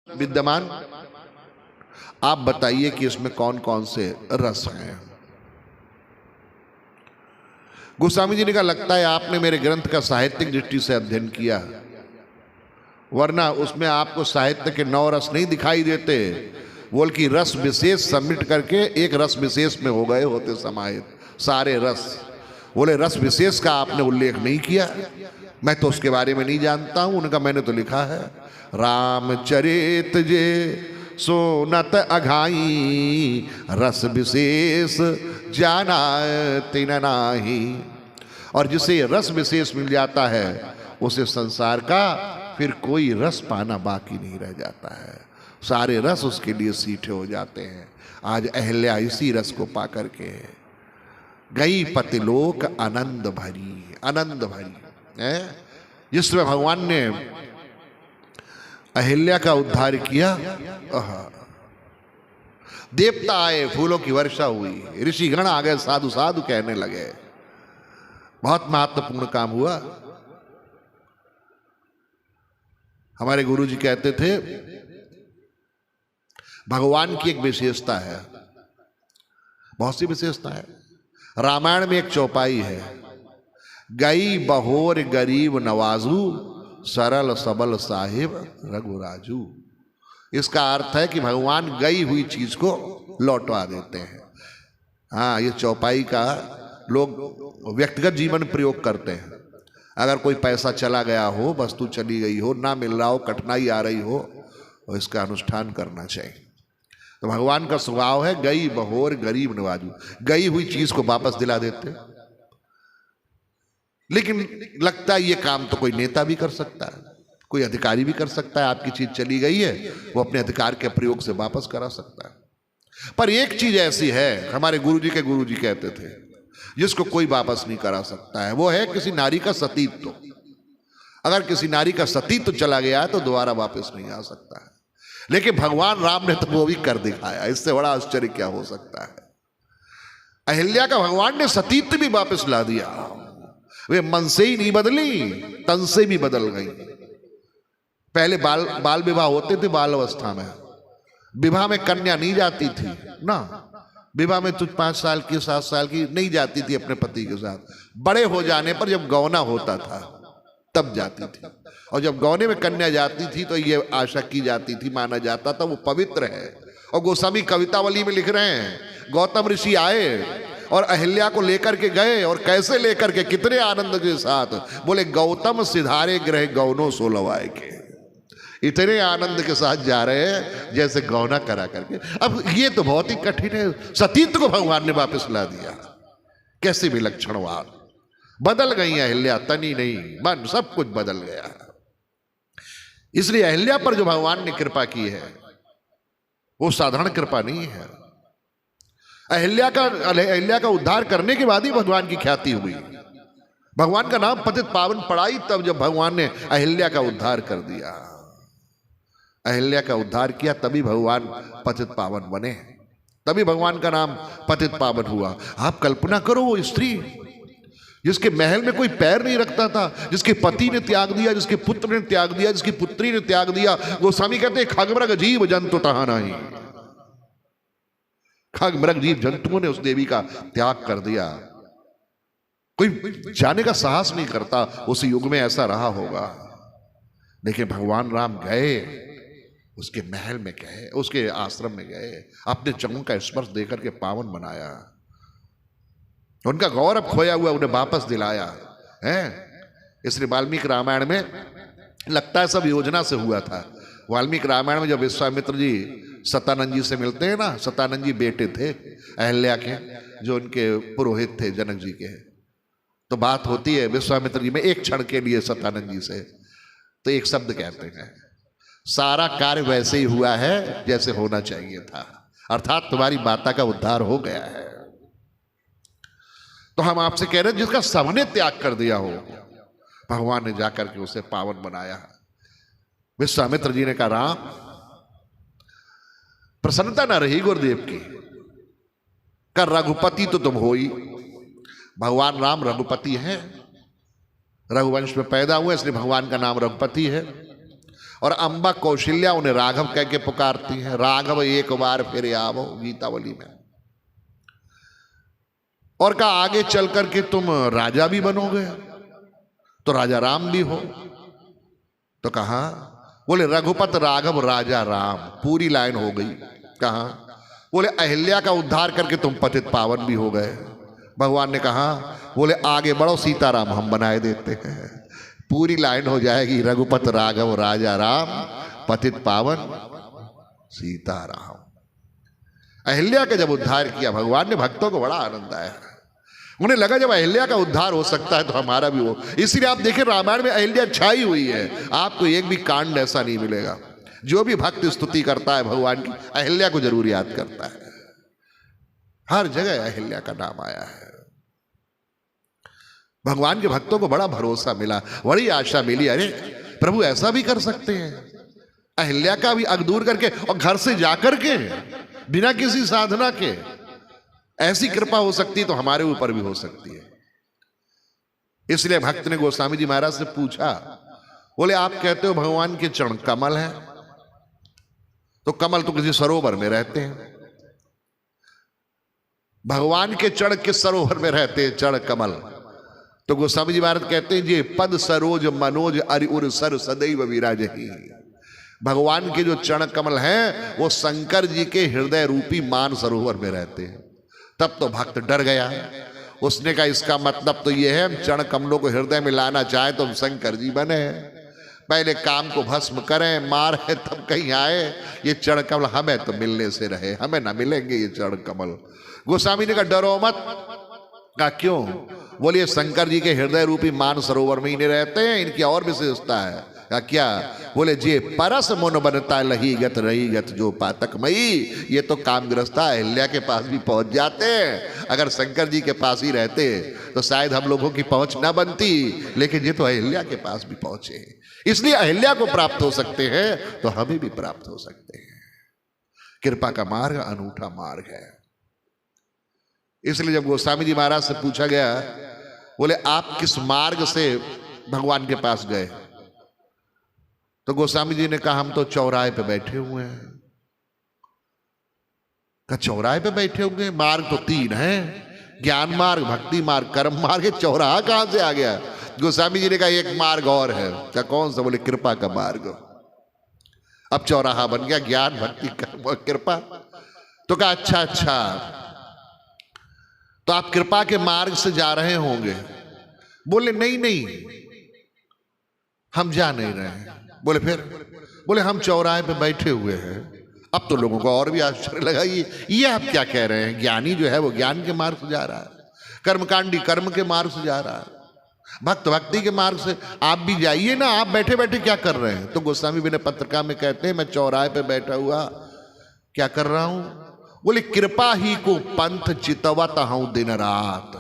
विद्यमान। आप बताइए कि इसमें कौन कौन से रस हैं। गोस्वामी जी ने कहा, लगता है आपने मेरे ग्रंथ का साहित्यिक दृष्टि से अध्ययन किया, वरना उसमें आपको साहित्य के 9 रस नहीं दिखाई देते, बोल कि रस विशेष सबमिट करके एक रस विशेष में हो गए होते समाहित सारे रस। बोले रस विशेष का आपने उल्लेख नहीं किया, मैं तो उसके बारे में नहीं जानता हूं। उनका मैंने तो लिखा है, रामचरित जे सोनत अघाई, रस विशेष जाना तिन नाही। और जिसे रस विशेष मिल जाता है उसे संसार का फिर कोई रस पाना बाकी नहीं रह जाता है, सारे रस उसके लिए सीठे हो जाते हैं। आज अहिल्या इसी रस को पा करके गई पतिलोक आनंद भरी, आनंद भरी है। जिसमें भगवान ने अहिल्या का उद्धार किया, देवता आए, फूलों की वर्षा हुई, ऋषिगण आ गए, साधु साधु कहने लगे, बहुत महत्वपूर्ण काम हुआ। हमारे गुरुजी कहते थे, भगवान की एक विशेषता है, बहुत सी विशेषता है। रामायण में एक चौपाई है, गई बहोर गरीब नवाजू, सरल सबल साहिब रघुराजू। इसका अर्थ है कि भगवान गई हुई चीज को लौटवा देते हैं। हाँ, ये चौपाई का लोग व्यक्तिगत जीवन प्रयोग करते हैं। अगर कोई पैसा चला गया हो, वस्तु चली गई हो, ना मिल रहा हो, कठिनाई आ रही हो, तो इसका अनुष्ठान करना चाहिए। तो भगवान का स्वभाव है, गई बहोर गरीब नवाजू, गई हुई चीज को वापस दिला देते। लेकिन लगता है ये काम तो कोई नेता भी कर सकता है, कोई अधिकारी भी कर सकता है। आपकी चीज चली गई है, वो अपने अधिकार के प्रयोग से वापस करा सकता है। पर एक चीज ऐसी है, हमारे गुरुजी के गुरुजी कहते थे, जिसको कोई वापस नहीं करा सकता है, वो है किसी नारी का सतीत्व। अगर किसी नारी का सतीत्व चला गया तो दोबारा वापस नहीं आ सकता है। लेकिन भगवान राम ने तो वो भी कर दिखाया, इससे बड़ा आश्चर्य क्या हो सकता है। अहिल्या का भगवान ने सतीत्व भी वापस ला दिया। वे मन से ही नहीं बदली, तन से भी बदल गई। पहले बाल विवाह होते थे, बाल अवस्था में विवाह में कन्या नहीं जाती थी ना, विवाह में तुझ 5 साल की 7 साल की नहीं जाती थी अपने पति के साथ। बड़े हो जाने पर जब गौना होता था तब जाती थी, और जब गौने में कन्या जाती थी तो ये आशा की जाती थी, माना जाता था वो पवित्र है। और गोस्वामी कवितावली में लिख रहे हैं, गौतम ऋषि आए और अहिल्या को लेकर के गए, और कैसे लेकर के, कितने आनंद के साथ। बोले गौतम सिधारे ग्रह गौनो सोलवाए के, इतने आनंद के साथ जा रहे हैं जैसे गौना करा करके। अब ये तो बहुत ही कठिन है, सतीत्व को भगवान ने वापस ला दिया। कैसे विलक्षणवाद, बदल गई अहिल्या, तनी नहीं मन, सब कुछ बदल गया। इसलिए अहिल्या पर जो भगवान ने कृपा की है वो साधारण कृपा नहीं है। अहिल्या का उद्धार करने के बाद ही भगवान की ख्याति हुई। भगवान का नाम पतित पावन पड़ाई तब जब भगवान ने अहिल्या का उद्धार कर दिया। अहिल्या का उद्धार किया तभी भगवान पतित पावन बने, तभी भगवान का नाम पतित पावन हुआ। आप कल्पना करो, वो स्त्री जिसके महल में कोई पैर नहीं रखता था, जिसके पति ने त्याग दिया, जिसके पुत्र ने त्याग दिया, जिसकी पुत्री ने त्याग दिया। गोस्वामी कहते हैं, खगमृग जीव जंतु तहा नहीं, खग मृग जीव जंतुओं ने उस देवी का त्याग कर दिया। कोई जाने का साहस नहीं करता, उस युग में ऐसा रहा होगा। लेकिन भगवान राम गए, उसके महल में गए, उसके आश्रम में गए, अपने चरणों का स्पर्श देकर के पावन बनाया, उनका गौरव खोया हुआ उन्हें वापस दिलाया है। इसलिए वाल्मीकि रामायण में लगता है सब योजना से हुआ था। वाल्मीकि रामायण में जब विश्वामित्र जी सतानंद जी से मिलते हैं ना, सतानंद जी बेटे थे अहिल्या के, जो उनके पुरोहित थे जनक जी के, तो बात होती है विश्वामित्र जी में एक क्षण के लिए सतानंद जी से, तो एक शब्द कहते हैं, सारा कार्य वैसे ही हुआ है जैसे होना चाहिए था, अर्थात तुम्हारी माता का उद्धार हो गया है। तो हम आपसे कह रहे हैं, जिसका सबने त्याग कर दिया हो, भगवान ने जाकर के उसे पावन बनाया। विश्वामित्र जी ने कहा, राम प्रसन्नता ना रही गुरुदेव की, कर रघुपति तो तुम हो ही। भगवान राम रघुपति हैं, रघुवंश में पैदा हुए, इसलिए भगवान का नाम रघुपति है। और अम्बा कौशल्या उन्हें राघव कह के पुकारती हैं, राघव एक बार फिर आवो, गीतावली में। और कहा आगे चल करके तुम राजा भी बनोगे, तो राजा राम भी हो। तो कहा, बोले रघुपत राघव राजा राम, पूरी लाइन हो गई। कहा, बोले अहिल्या का उद्धार करके तुम पतित पावन भी हो गए। भगवान ने कहा, बोले आगे बढ़ो, सीताराम हम बनाए देते हैं। पूरी लाइन हो जाएगी, रघुपत राघव राजा राम, पतित पावन सीताराम। अहिल्या का जब उद्धार किया भगवान ने, भक्तों को बड़ा आनंद आया। उन्हें लगा जब अहिल्या का उद्धार हो सकता है तो हमारा भी हो। इसलिए आप देखें रामायण में अहिल्या छाई हुई है, आपको एक भी कांड ऐसा नहीं मिलेगा। जो भी भक्त स्तुति करता है भगवान की, अहिल्या को जरूर याद करता है। हर जगह अहिल्या का नाम आया है। भगवान के भक्तों को बड़ा भरोसा मिला, बड़ी आशा मिली, अरे प्रभु ऐसा भी कर सकते हैं। अहिल्या का भी अग दूर करके और घर से जाकर के बिना किसी साधना के ऐसी कृपा हो सकती है तो हमारे ऊपर भी हो सकती है। इसलिए भक्त ने गोस्वामी जी महाराज से पूछा, बोले आप कहते हो भगवान के चरण कमल हैं, तो कमल तो किसी सरोवर में रहते हैं, भगवान के चरण किस सरोवर में रहते हैं? चरण कमल। तो गोस्वामी जी महाराज कहते हैं, ये पद सरोज मनोज अरि उर सर सदैव विराजहि। भगवान के जो चरण कमल हैं वो शंकर जी के हृदय रूपी मान सरोवर में रहते हैं। तब तो भक्त डर गया। उसने कहा इसका मतलब तो ये है, हम चरण कमलों को हृदय में लाना चाहे तो हम शंकर जी बने, पहले काम को भस्म करें, मार है तब कहीं आए। ये चरण कमल हमें तो मिलने से रहे, हमें ना मिलेंगे ये चरण कमल। गोस्वामी ने कहा डरो मत। कहा क्यों? बोलिए शंकर जी के हृदय रूपी मान सरोवर में ही नहीं रहते हैं, इनकी और विशेषता है। कहा क्या? बोले जे परस मुन बनता लही गत रही गत जो पातक मई। ये तो कामग्रस्ता अहिल्या के पास भी पहुंच जाते हैं। अगर शंकर जी के पास ही रहते तो शायद हम लोगों की पहुंच ना बनती, लेकिन ये तो अहिल्या के पास भी पहुंचे। इसलिए अहिल्या को प्राप्त हो सकते हैं तो हमें भी प्राप्त हो सकते हैं। कृपा का मार्ग अनूठा मार्ग है। इसलिए जब गोस्वामी जी महाराज से पूछा गया, बोले आप किस मार्ग से भगवान के पास गए? तो गोस्वामी जी ने कहा हम तो चौराहे पे बैठे हुए हैं। कहा चौराहे पे बैठे हुए? मार्ग तो तीन है, ज्ञान मार्ग, भक्ति मार्ग, कर्म मार्ग। चौराहा कहां से आ गया? गोस्वामी जी ने कहा एक मार्ग और है। क्या कौन सा? बोले कृपा का मार्ग। अब चौराहा बन गया, ज्ञान भक्ति कर्म और कृपा। तो कहा अच्छा, तो आप कृपा के मार्ग से जा रहे होंगे। बोले नहीं हम जा नहीं रहे हैं। बोले फिर? बोले हम चौराहे पे बैठे हुए हैं। अब तो लोगों को और भी आश्चर्य लगा, ये आप क्या कह रहे हैं? ज्ञानी जो है वो ज्ञान के मार्ग से जा रहा है, कर्मकांडी कर्म के मार्ग से जा रहा है, भक्त भक्ति के मार्ग से आप भी जाइए ना, आप बैठे बैठे क्या कर रहे हैं? तो गोस्वामी विनय पत्रिका में कहते हैं मैं चौराहे पे बैठा हुआ क्या कर रहा हूं? बोले कृपा ही को पंथ चितवत हूं दिन रात।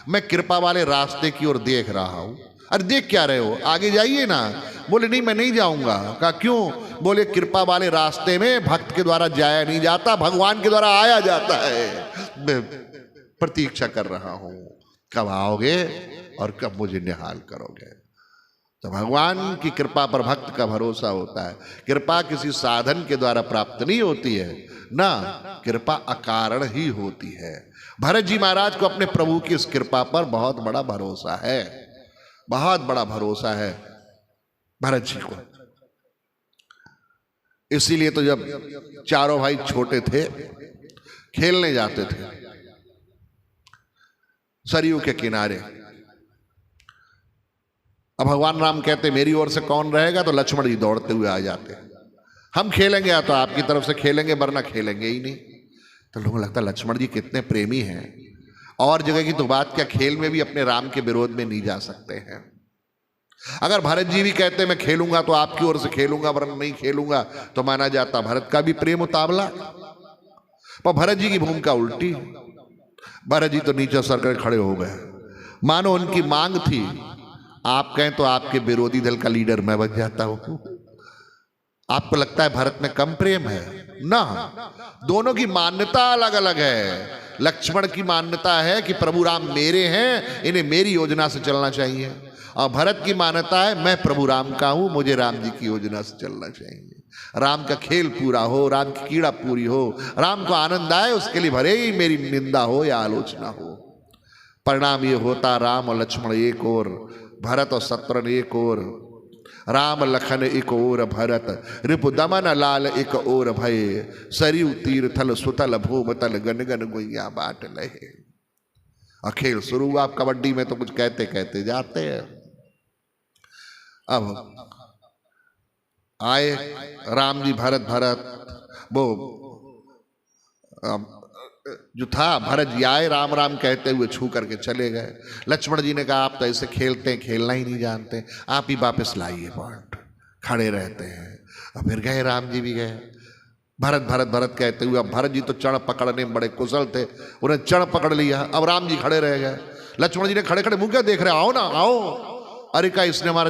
मैं कृपा वाले रास्ते की ओर देख रहा हूं। अरे देख क्या रहे हो? आगे जाइए ना। बोले नहीं मैं नहीं जाऊंगा। कहा क्यों? बोले कृपा वाले रास्ते में भक्त के द्वारा जाया नहीं जाता, भगवान के द्वारा आया जाता है। मैं प्रतीक्षा कर रहा हूं कब आओगे और कब मुझे निहाल करोगे। तो भगवान की कृपा पर भक्त का भरोसा होता है। कृपा किसी साधन के द्वारा प्राप्त नहीं होती है ना, कृपा अकारण ही होती है। भरत जी महाराज को अपने प्रभु की इस कृपा पर बहुत बड़ा भरोसा है, बहुत बड़ा भरोसा है भरत जी को। इसीलिए तो जब चारों भाई छोटे थे खेलने जाते थे सरयू के किनारे, अब भगवान राम कहते मेरी ओर से कौन रहेगा? तो लक्ष्मण जी दौड़ते हुए आ जाते, हम खेलेंगे या तो आपकी तरफ से खेलेंगे वरना खेलेंगे ही नहीं। तो लोगों को लगता लक्ष्मण जी कितने प्रेमी हैं, और जगह की तो बात क्या, खेल में भी अपने राम के विरोध में नहीं जा सकते हैं। अगर भरत जी भी कहते मैं खेलूंगा तो आपकी ओर से खेलूंगा वरना नहीं खेलूंगा तो माना जाता भरत का भी प्रेम उतावला। पर भरत जी की भूमिका उल्टी। भरत जी तो नीचे सर कर खड़े हो गए, मानो उनकी मांग थी आप कहें तो आपके विरोधी दल का लीडर मैं बन जाता हूं। आपको लगता है भरत में कम प्रेम है? ना, दोनों की मान्यता अलग अलग है। लक्ष्मण की मान्यता है कि प्रभु राम मेरे हैं, इन्हें मेरी योजना से चलना चाहिए, और भरत की मान्यता है मैं प्रभु राम का हूं, मुझे राम जी की योजना से चलना चाहिए। राम का खेल पूरा हो, राम की कीड़ा पूरी हो, राम को आनंद आए, उसके लिए भले ही मेरी निंदा हो या आलोचना हो। परिणाम ये होता राम और लक्ष्मण एक ओर, भरत और शत्रुघ्न एक ओर, राम लखन एक ओर भरत, रिपु दमन लाल एक ओर भय, सरयू तीर थल सुतल भूम तल गन गन गुइया बाट लहे। और खेल शुरू हुआ। आप कबड्डी में तो कुछ कहते कहते जाते हैं। अब आए राम जी, भरत वो जो था भरत जी आए, राम राम कहते हुए छू करके चले गए। लक्ष्मण जी ने कहा आप तो ऐसे खेलते हैं, खेलना ही नहीं जानते, आप ही वापस लाइए पॉइंट। खड़े रहते हैं। और फिर गए, राम जी भी गए। भरत भरत भरत कहते हुए, अब भरत जी तो चढ़ पकड़ने में बड़े कुशल थे, उन्हें चढ़ पकड़ लिया। अब राम जी खड़े रह गए। लक्ष्मण जी ने खड़े खड़े मुंह क्या देख रहे, आओ ना आओ। अरे का इसने हमारा